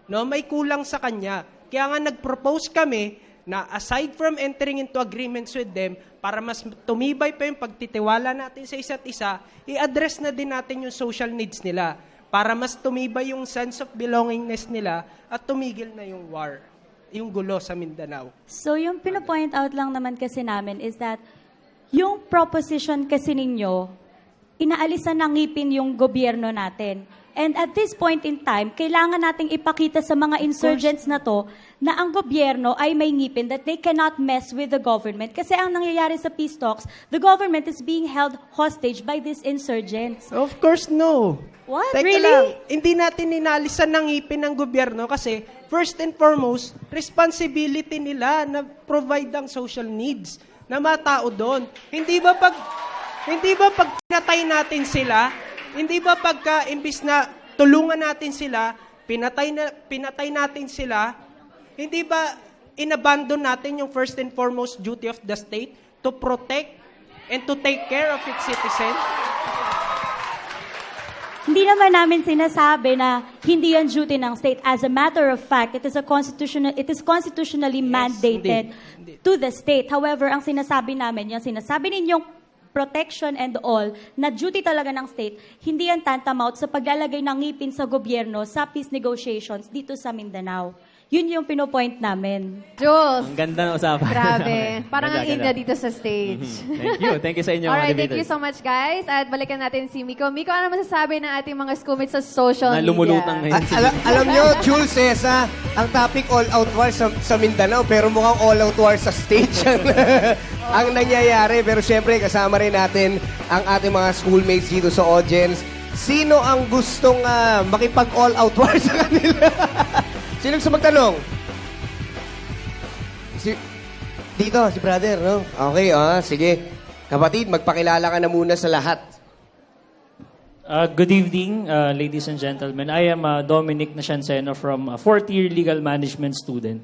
No? May kulang sa kanya. Kaya nga nag-propose kami na aside from entering into agreements with them, para mas tumibay pa yung pagtitiwala natin sa isa't isa, i-address na din natin yung social needs nila para mas tumibay yung sense of belongingness nila at tumigil na yung war, yung gulo sa Mindanao. So yung pinopoint out lang naman kasi namin is that yung proposition kasi ninyo, inaalisan ng ngipin yung gobyerno natin. And at this point in time, kailangan nating ipakita sa mga insurgents na to na ang gobyerno ay may ngipin that they cannot mess with the government. Kasi ang nangyayari sa peace talks, the government is being held hostage by these insurgents. Of course, no. What? Teka Really? lang, hindi natin inalisan ng ngipin ng gobyerno kasi first and foremost, responsibility nila na provide ang social needs na matao doon. Hindi ba pag pinatay natin sila, hindi ba pagka imbis na tulungan natin sila, pinatay natin sila, hindi ba inabandon natin yung first and foremost duty of the state to protect and to take care of its citizens? Hindi naman namin sinasabi na hindi yan duty ng state. As a matter of fact, it is constitutionally mandated to the state. However, ang sinasabi namin, yung sinasabi ninyong protection and all, na duty talaga ng state, hindi yan tantamount sa paglalagay ng ngipin sa gobyerno sa peace negotiations dito sa Mindanao. Yun yung pinopoint namin. Jules. Ang ganda ng usapan. Grabe. Parang ang Ganda. India dito sa stage. Thank you sa inyo, Alright, mga thank you debaters. so much, guys. At balikan natin si Miko. Miko, ano masasabi ng ating mga schoolmates sa social Na media? lumulutang ngayon. Alam nyo, Jules, Cesa, ang topic all-out war sa Mindanao, pero mukhang all-out war sa stage ang nangyayari. Pero syempre, kasama rin natin ang ating mga schoolmates dito sa audience. Sino ang gustong makipag-all-out war sa kanila? Sino gusto magtanong? Dito, si brother, no? Okay, sige. Kapatid, magpakilala ka na muna sa lahat. Good evening, ladies and gentlemen. I am Dominic Nashanseno from a fourth-year legal management student.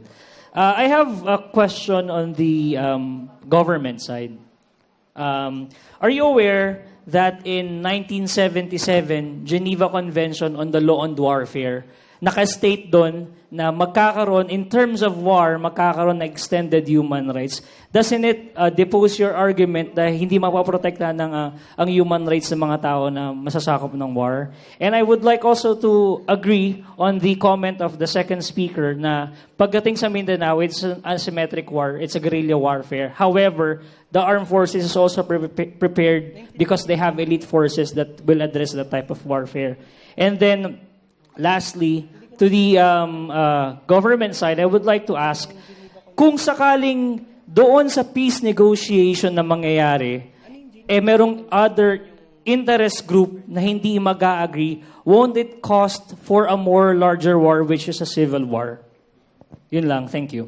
I have a question on the government side. Are you aware that in 1977, Geneva Convention on the Law on Warfare, naka-state doon na magkakaroon, in terms of war, magkakaroon na extended human rights. Doesn't it depose your argument na hindi mapaprotektahan ng ang human rights ng mga tao na masasakop ng war? And I would like also to agree on the comment of the second speaker na pagdating sa Mindanao, it's an asymmetric war, it's a guerrilla warfare. However, the armed forces is also prepared because they have elite forces that will address that type of warfare. And then, lastly, to the government side, I would like to ask, kung sakaling doon sa peace negotiation na mangyayari, merong other interest group na hindi mag-agree, won't it cost for a more larger war, which is a civil war? Yun lang. Thank you.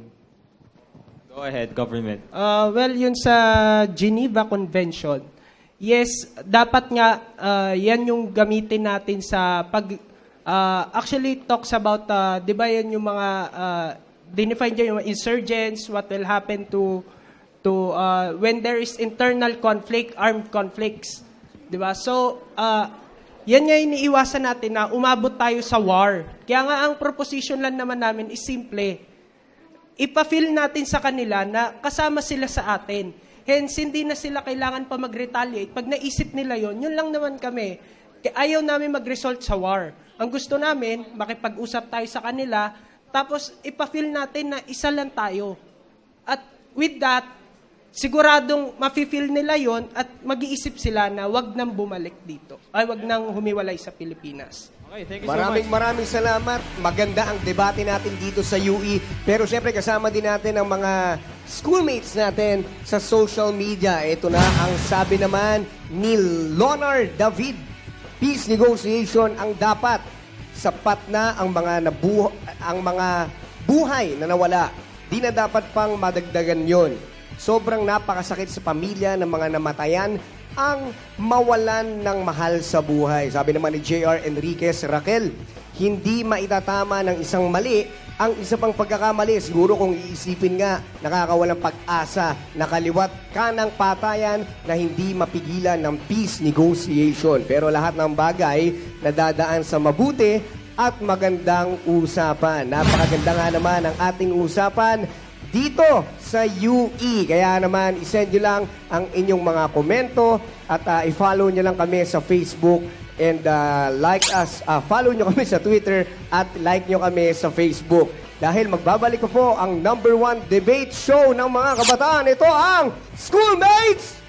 Go ahead, government. Well, yun sa Geneva Convention, yes, dapat nga yan yung gamitin natin sa actually talks about, di ba yan yung mga, dinefine dyan yung insurgents, what will happen to when there is internal conflict, armed conflicts. Di ba? So, yan nga iniiwasan natin na umabot tayo sa war. Kaya nga ang proposition lang naman namin is simple. Ipa-feel natin sa kanila na kasama sila sa atin. Hence, hindi na sila kailangan pa mag-retaliate. Pag naisip nila yon, yun lang naman kami. Ayaw namin mag-result sa war. Ang gusto namin, makipag-usap tayo sa kanila, tapos ipa-feel natin na isa lang tayo. At with that, siguradong mafe-feel nila yon at mag-iisip sila na wag nang bumalik dito. Ay, wag nang humiwalay sa Pilipinas. Okay, thank you so much. Maraming salamat. Maganda ang debate natin dito sa UE. Pero syempre kasama din natin ang mga schoolmates natin sa social media. Ito na ang sabi naman ni Lonar David. Peace negotiation ang dapat. Sapat na ang mga buhay na nawala. Di na dapat pang madagdagan yon. Sobrang napakasakit sa pamilya ng mga namatayan ang mawalan ng mahal sa buhay. Sabi naman ni J.R. Enriquez, Raquel, hindi maitatama ng isang mali ang isa pang pagkakamali. Siguro kung iisipin nga, nakakawalang pag-asa, nakaliwat ka ng patayan na hindi mapigilan ng peace negotiation. Pero lahat ng bagay nadadaan sa mabuti at magandang usapan. Napakaganda nga naman ang ating usapan dito sa UE. Kaya naman, isend nyo lang ang inyong mga komento at i-follow nyo lang kami sa Facebook and like us. Follow nyo kami sa Twitter at like nyo kami sa Facebook. Dahil magbabalik ko po ang #1 debate show ng mga kabataan. Ito ang Schoolmates!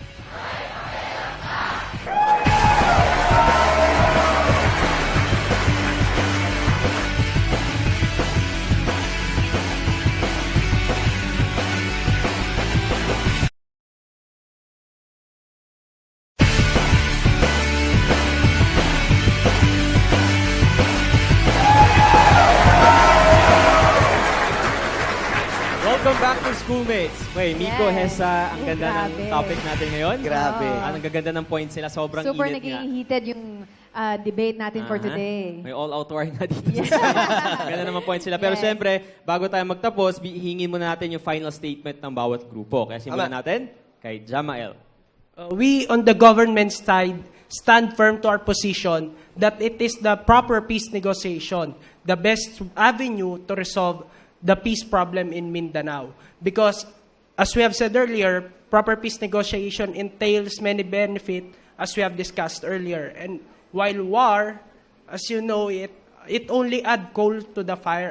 Welcome back to Schoolmates. Wait, Miko, Yes. Hesa, ang ganda ng Grabe. topic natin ngayon. Grabe. Ang gaganda ng points nila, sobrang Super init naging nga. heated yung debate natin for Aha. today. May all-out war na dito. Ganda naman points sila. Pero Yes. syempre, bago tayo magtapos, hingin muna natin yung final statement ng bawat grupo. Kaya simulan natin kay Jamael. We on the government side stand firm to our position that it is the proper peace negotiation, the best avenue to resolve the peace problem in Mindanao. Because, as we have said earlier, proper peace negotiation entails many benefits, as we have discussed earlier. And while war, as you know, it only adds coal to the fire.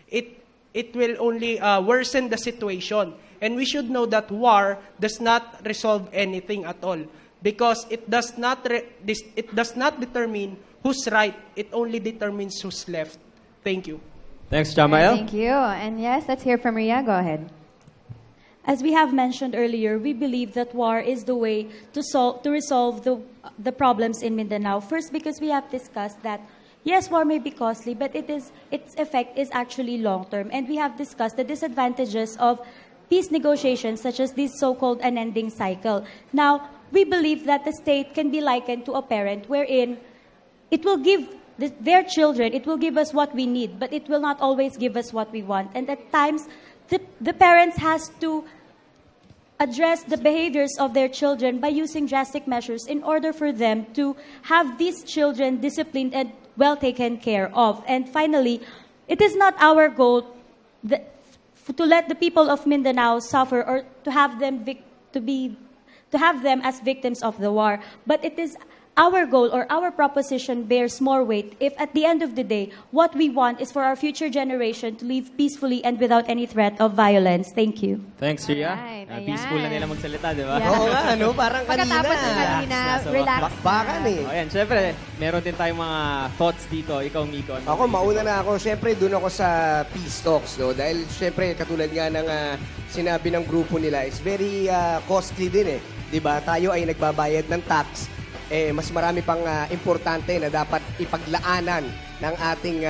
It will only worsen the situation. And we should know that war does not resolve anything at all, because it does not determine who's right. It only determines who's left. Thank you. Thanks, Jamael. Thank you. And yes, let's hear from Ria. Go ahead. As we have mentioned earlier, we believe that war is the way to resolve the problems in Mindanao. First, because we have discussed that, yes, war may be costly, but its effect is actually long-term. And we have discussed the disadvantages of peace negotiations, such as this so-called unending cycle. Now, we believe that the state can be likened to a parent wherein it will give their children, it will give us what we need, but it will not always give us what we want. And at times, the parents has to address the behaviors of their children by using drastic measures in order for them to have these children disciplined and well taken care of. And finally, it is not our goal to let the people of Mindanao suffer or to have them as victims of the war, but it is our goal or our proposition bears more weight if at the end of the day, what we want is for our future generation to live peacefully and without any threat of violence. Thank you. Thanks, Ria. Alright, Peaceful na nila magsalita, di ba? Yeah. Oo nga, no? Parang kanina. Pagkatapos ng kanina, relax. Bakbakan eh. Ayan, syempre, meron din tayong mga thoughts dito. Ikaw, Miko. ano Ako, naisip mauna mo? na ako. Siyempre, doon ako sa peace talks, no? Dahil, siyempre, katulad nga ng sinabi ng grupo nila, it's very costly din eh. Diba? Tayo ay nagbabayad ng tax. Mas marami pang importante na dapat ipaglaanan ng ating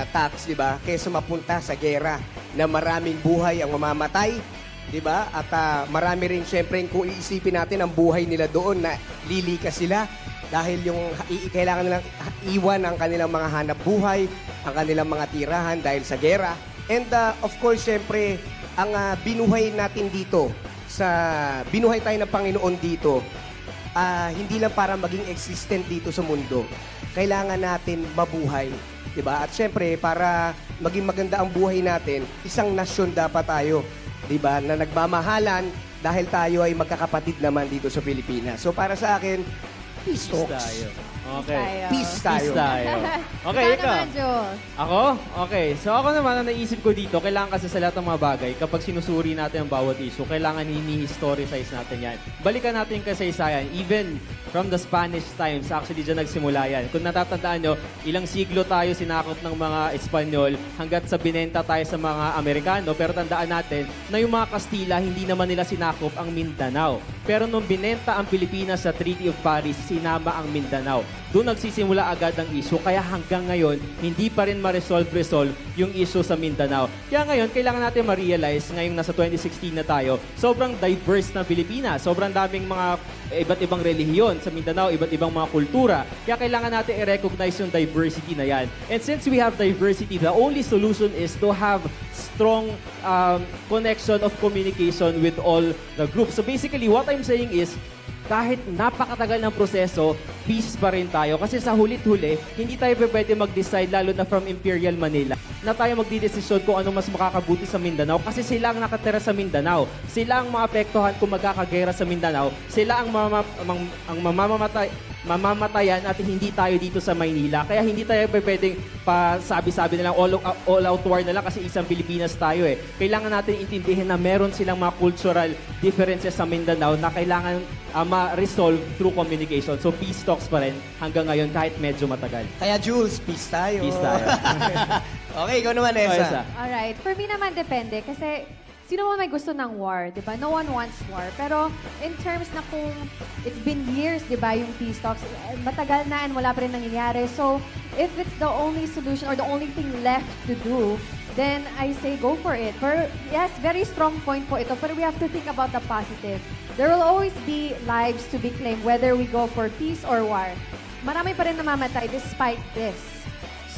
tax, diba? Kaysa mapunta sa gera na maraming buhay ang mamamatay, diba? At marami rin syempre kung iisipin natin ang buhay nila doon na lilikas sila dahil yung kailangan nilang iwan ang kanilang mga hanap buhay, ang kanilang mga tirahan dahil sa gera. And of course, syempre, ang binuhay natin dito, binuhay tayo ng Panginoon dito, hindi lang para maging existent dito sa mundo. Kailangan natin mabuhay, diba? At syempre, para maging maganda ang buhay natin, isang nasyon dapat tayo, diba? Na nagmamahalan dahil tayo ay magkakapatid naman dito sa Pilipinas. So para sa akin, peace talks. tayo. Okay. Peace tayo. Peace tayo. Okay, Ikaw ikaw. naman, Jules. Ako? Okay. So ako naman, ang naisip ko dito, kailangan kasi sa lahat ng mga bagay, kapag sinusuri natin ang bawat issue, kailangan hini-historicize natin yan. Balikan natin yung kasaysayan. Even from the Spanish times, actually dyan nagsimula yan. Kung natatandaan nyo, ilang siglo tayo sinakop ng mga Espanyol hanggat sa binenta tayo sa mga Amerikano. Pero tandaan natin na yung mga Kastila, hindi naman nila sinakop ang Mindanao. Pero nung binenta ang Pilipinas sa Treaty of Paris, sinama ang Mindanao. Doon nagsisimula agad ang issue. Kaya hanggang ngayon, hindi pa rin ma-resolve yung issue sa Mindanao. Kaya ngayon, kailangan natin ma-realize, ngayong nasa 2016 na tayo, sobrang diverse na Pilipinas. Sobrang daming mga iba't ibang relihiyon sa Mindanao, iba't ibang mga kultura. Kaya kailangan natin i-recognize yung diversity na yan. And since we have diversity, the only solution is to have strong connection of communication with all the groups. So basically, what I'm saying is, kahit napakatagal ng proseso, peace pa rin tayo. Kasi sa hulit-huli, hindi tayo pwede mag-decide, lalo na from Imperial Manila, na tayo magdidesisyon kung ano mas makakabuti sa Mindanao. Kasi sila ang nakatira sa Mindanao. Sila ang maapektuhan kung magkakagera sa Mindanao. Sila ang mamamatayan at hindi tayo dito sa Maynila. Kaya hindi tayo pwedeng sabi-sabi na lang all-out war na lang kasi isang Pilipinas tayo eh. Kailangan natin intindihin na meron silang mga cultural differences sa Mindanao na kailangan ma-resolve through communication. So peace talks pa rin hanggang ngayon kahit medyo matagal. Kaya Jules, peace tayo. Peace tayo. Okay, ikaw naman, Esa. Alright. For me naman, depende. Kasi sino mo may gusto ng war, di ba? No one wants war. Pero in terms na kung it's been years, di ba, yung peace talks, matagal na and wala pa rin nangyayari. So if it's the only solution or the only thing left to do, then I say go for it. Yes, very strong point po ito, but we have to think about the positive. There will always be lives to be claimed whether we go for peace or war. Marami pa rin namamatay despite this.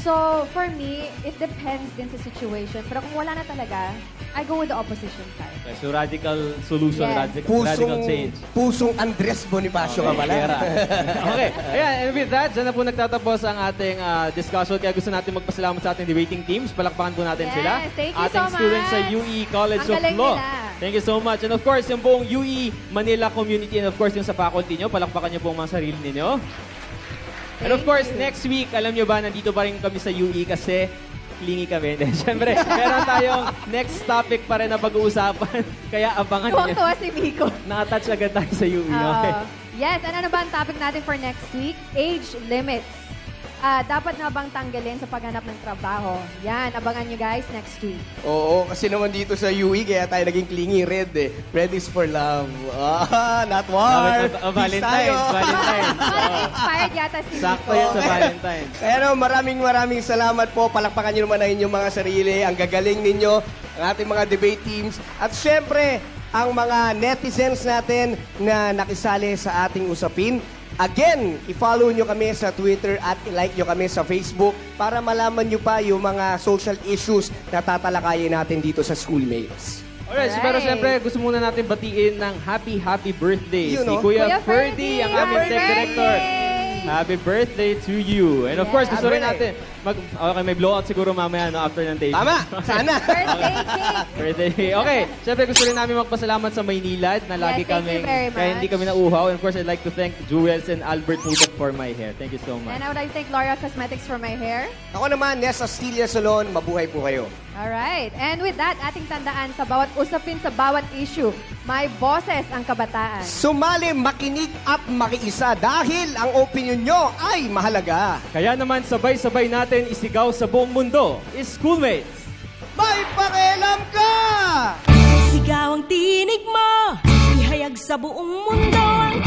So, for me, it depends din sa situation. Pero kung wala na talaga, I go with the opposition side. Okay, so radical solution, Yes. radical change. Pusong Andres Bonifacio ka pala. Okay, ayan, and with that, dyan na po nagtatapos ang ating discussion. Kaya gusto natin magpasalamat sa ating debating teams. Palakpakan po natin Yes, sila. thank you ating so much. students sa UE College Ang of galing Law. nila. Thank you so much. And of course, yung buong UE Manila community and of course yung sa faculty nyo, palakpakan nyo po ang mga sarili ninyo. And of course, next week, alam nyo ba, nandito pa rin kami sa UE kasi clingy kami. Siyempre, meron tayong next topic pa rin na pag-uusapan. Kaya abangan nyo. Tuwang-tuwa si Miko. Nakatouch agad tayo sa UE. Okay? Yes, and ano ba ang topic natin for next week? Age limits. Dapat na bang tanggalin sa paghanap ng trabaho? Yan, abangan nyo guys next week. Oo, kasi naman dito sa UE, kaya tayo naging clingy red eh. Red is for love. Not war. Valentine's. Valentine's. Inspired yata si Miko. Sakto yan sa Valentine's. Kaya no, maraming salamat po. Palakpakan nyo naman ang inyong mga sarili. Ang gagaling ninyo, ang ating mga debate teams. At syempre, ang mga netizens natin na nakisali sa ating usapin. Again, i-follow nyo kami sa Twitter at i-like nyo kami sa Facebook para malaman nyo pa yung mga social issues na tatalakayin natin dito sa Schoolmates. Alright, so pero siyempre gusto muna natin batiin ng happy birthday You si know? Kuya Ferdy, ang aming tech director. Happy birthday to you. And of course, gusto rin natin okay, may blowout siguro mamaya no, after ng taping. Tama, sana. Birthday. Okay, siyempre gusto rin namin magpasalamat sa Maynila na lagi Yes, thank you kaming, very much. kaya hindi kami nauuhaw. And of course, I'd like to thank Jewels and Albert Mutok for my hair. Thank you so much. And I would like to thank Laura Cosmetics for my hair. Ako naman, Nessa Stilia Salon, mabuhay po kayo. Alright. And with that, ating tandaan sa bawat usapin, sa bawat issue, may boses ang kabataan. Sumali, makinig at makiisa dahil ang opinion nyo ay mahalaga. Kaya naman sabay-sabay natin isigaw sa buong mundo. Schoolmates! May pakialam ka! Sigaw ang tinig mo, ihayag sa buong mundo ang